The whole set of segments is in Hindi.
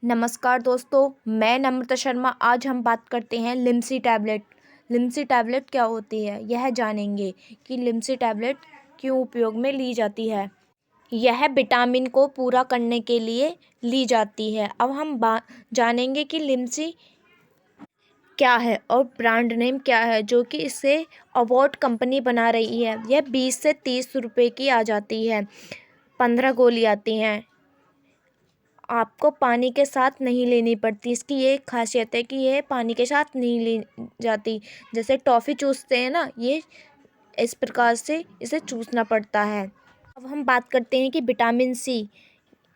नमस्कार दोस्तों, मैं नम्रता शर्मा। आज हम बात करते हैं लिम्सी टैबलेट। लिम्सी टैबलेट क्या होती है, यह जानेंगे कि लिम्सी टैबलेट क्यों उपयोग में ली जाती है। यह विटामिन को पूरा करने के लिए ली जाती है। अब हम जानेंगे कि लिम्सी क्या है और ब्रांड नेम क्या है, जो कि इसे अवॉर्ड कंपनी बना रही है। यह 20 से 30 रुपये की आ जाती है। 15 गोली आती हैं। आपको पानी के साथ नहीं लेनी पड़ती। इसकी ये खासियत है कि ये पानी के साथ नहीं ली जाती। जैसे टॉफ़ी चूसते हैं ना, ये इस प्रकार से इसे चूसना पड़ता है। अब हम बात करते हैं कि विटामिन सी।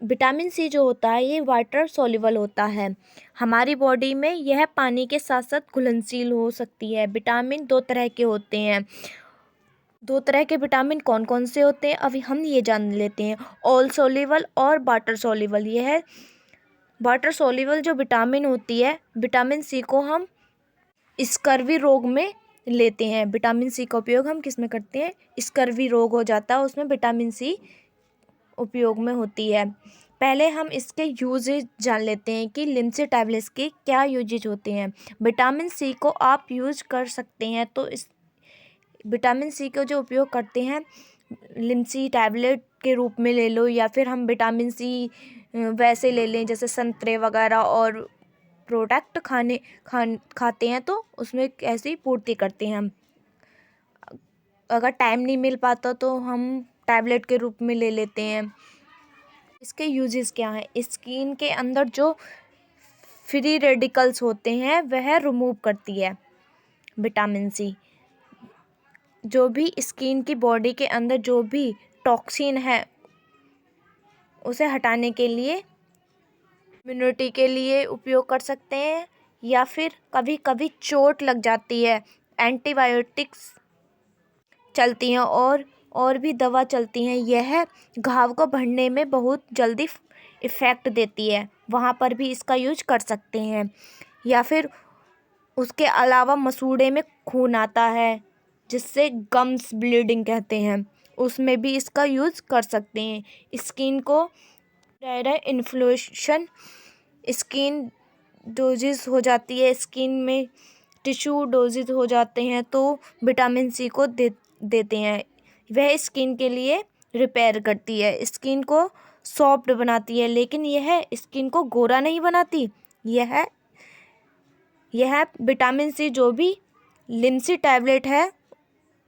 विटामिन सी जो होता है, ये वाटर सॉल्युबल होता है। हमारी बॉडी में यह पानी के साथ साथ घुलनशील हो सकती है। विटामिन 2 तरह के होते हैं। 2 तरह के विटामिन कौन कौन से होते हैं, अभी हम ये जान लेते हैं। ऑल सॉल्युबल और वाटर सॉल्युबल। यह वाटर सॉल्युबल जो विटामिन होती है, विटामिन सी को हम स्कर्वी रोग में लेते हैं। विटामिन सी का उपयोग हम किस में करते हैं, स्कर्वी रोग हो जाता है, उसमें विटामिन सी उपयोग में होती है। पहले हम इसके यूजेज जान लेते हैं कि लिम्सी टैबलेट्स के क्या यूजेज होते हैं। विटामिन सी को आप यूज कर सकते हैं, तो इस विटामिन सी का जो उपयोग करते हैं, लिम्सी टैबलेट के रूप में ले लो, या फिर हम विटामिन सी वैसे ले लें जैसे संतरे वगैरह और प्रोडक्ट खाते हैं, तो उसमें ऐसी पूर्ति करते हैं हम। अगर टाइम नहीं मिल पाता तो हम टैबलेट के रूप में ले लेते हैं। इसके यूजेस क्या हैं? स्किन के अंदर जो फ्री रेडिकल्स होते हैं वह रिमूव करती है विटामिन सी। जो भी स्किन की बॉडी के अंदर जो भी टॉक्सिन है, उसे हटाने के लिए, इम्यूनिटी के लिए उपयोग कर सकते हैं। या फिर कभी कभी चोट लग जाती है, एंटीबायोटिक्स चलती हैं और भी दवा चलती हैं। यह घाव को भरने में बहुत जल्दी इफ़ेक्ट देती है, वहाँ पर भी इसका यूज कर सकते हैं। या फिर उसके अलावा मसूड़े में खून आता है, जिससे गम्स ब्लीडिंग कहते हैं, उसमें भी इसका यूज़ कर सकते हैं। स्किन को इन्फ्लेमेशन, स्किन डोजिस हो जाती है, स्किन में टिश्यू डोजिस हो जाते हैं, तो विटामिन सी को देते हैं। वह स्किन के लिए रिपेयर करती है, स्किन को सॉफ्ट बनाती है, लेकिन यह स्किन को गोरा नहीं बनाती। यह विटामिन सी जो भी लिम्सी टैबलेट है,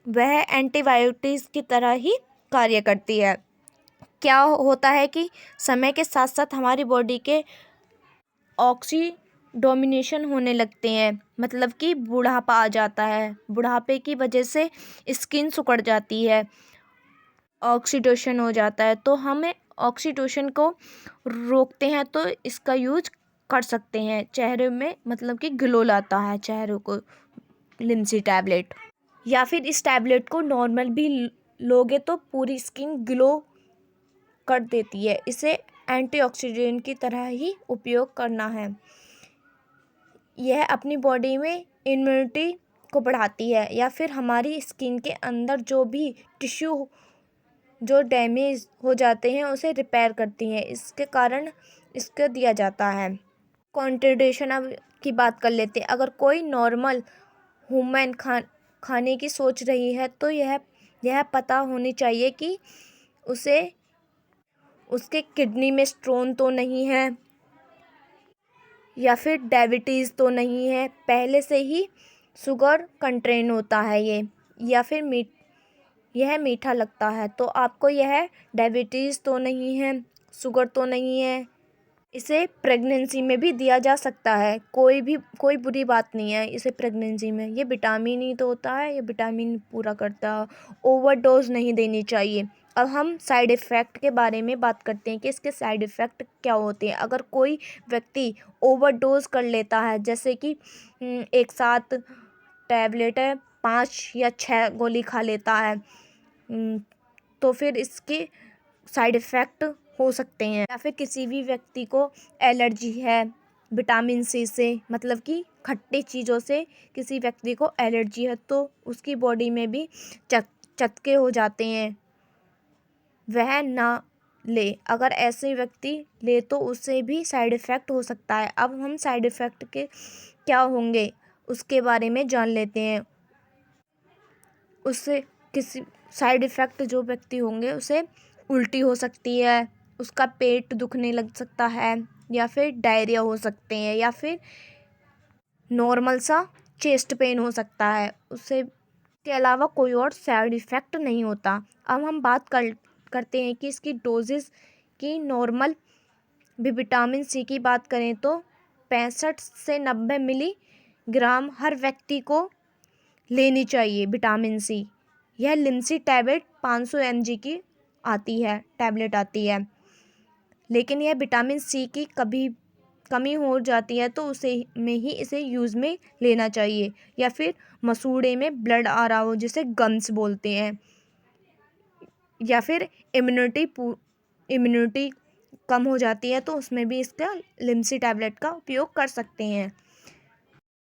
वह एंटीबायोटिक्स की तरह ही कार्य करती है। क्या होता है कि समय के साथ साथ हमारी बॉडी के ऑक्सीडोमिनेशन होने लगते हैं, मतलब कि बुढ़ापा आ जाता है। बुढ़ापे की वजह से स्किन सिकुड़ जाती है, ऑक्सीडेशन हो जाता है, तो हमें ऑक्सीडेशन को रोकते हैं, तो इसका यूज कर सकते हैं। चेहरे में मतलब कि ग्लो लाता है चेहरे को लिम्सी टैबलेट। या फिर इस टैबलेट को नॉर्मल भी लोगे तो पूरी स्किन ग्लो कर देती है। इसे एंटीऑक्सीडेंट की तरह ही उपयोग करना है। यह अपनी बॉडी में इम्यूनिटी को बढ़ाती है, या फिर हमारी स्किन के अंदर जो भी टिश्यू जो डैमेज हो जाते हैं उसे रिपेयर करती हैं। इसके कारण इसको दिया जाता है। कॉन्ट्रडिक्शन अब की बात कर लेते हैं। अगर कोई नॉर्मल ह्यूमन खाने की सोच रही है, तो यह पता होनी चाहिए कि उसके किडनी में स्टोन तो नहीं है, या फिर डायबिटीज़ तो नहीं है, पहले से ही शुगर कंटेन होता है ये, या फिर यह मीठा लगता है, तो आपको यह डायबिटीज़ तो नहीं है, शुगर तो नहीं है। इसे प्रेगनेंसी में भी दिया जा सकता है, कोई बुरी बात नहीं है इसे प्रेगनेंसी में। ये विटामिन ही तो होता है, ये विटामिन पूरा करता है। ओवरडोज नहीं देनी चाहिए। अब हम साइड इफ़ेक्ट के बारे में बात करते हैं कि इसके साइड इफ़ेक्ट क्या होते हैं। अगर कोई व्यक्ति ओवरडोज कर लेता है, जैसे कि एक साथ टैबलेट है 5 या 6 गोली खा लेता है, तो फिर इसके साइड इफ़ेक्ट हो सकते हैं। या फिर किसी भी व्यक्ति को एलर्जी है विटामिन सी से, मतलब कि खट्टी चीज़ों से किसी व्यक्ति को एलर्जी है, तो उसकी बॉडी में भी चटके हो जाते हैं। वह ले। अगर ऐसे व्यक्ति ले तो उससे भी साइड इफ़ेक्ट हो सकता है। अब हम साइड इफ़ेक्ट के क्या होंगे उसके बारे में जान लेते हैं। उससे किसी साइड इफ़ेक्ट जो व्यक्ति होंगे उसे उल्टी हो सकती है, उसका पेट दुखने लग सकता है, या फिर डायरिया हो सकते हैं, या फिर नॉर्मल सा चेस्ट पेन हो सकता है। उससे के अलावा कोई और साइड इफ़ेक्ट नहीं होता। अब हम बात करते हैं कि इसकी डोजेस की। नॉर्मल भी विटामिन सी की बात करें तो 65 से 90 मिलीग्राम हर व्यक्ति को लेनी चाहिए विटामिन सी। यह लिम्सी टैबलेट 500 mg की टैबलेट आती है। लेकिन यह विटामिन सी की कभी कमी हो जाती है तो इसे यूज़ में लेना चाहिए। या फिर मसूड़े में ब्लड आ रहा हो जिसे गम्स बोलते हैं, या फिर इम्यूनिटी कम हो जाती है तो उसमें भी इसका लिम्सी टैबलेट का उपयोग कर सकते हैं।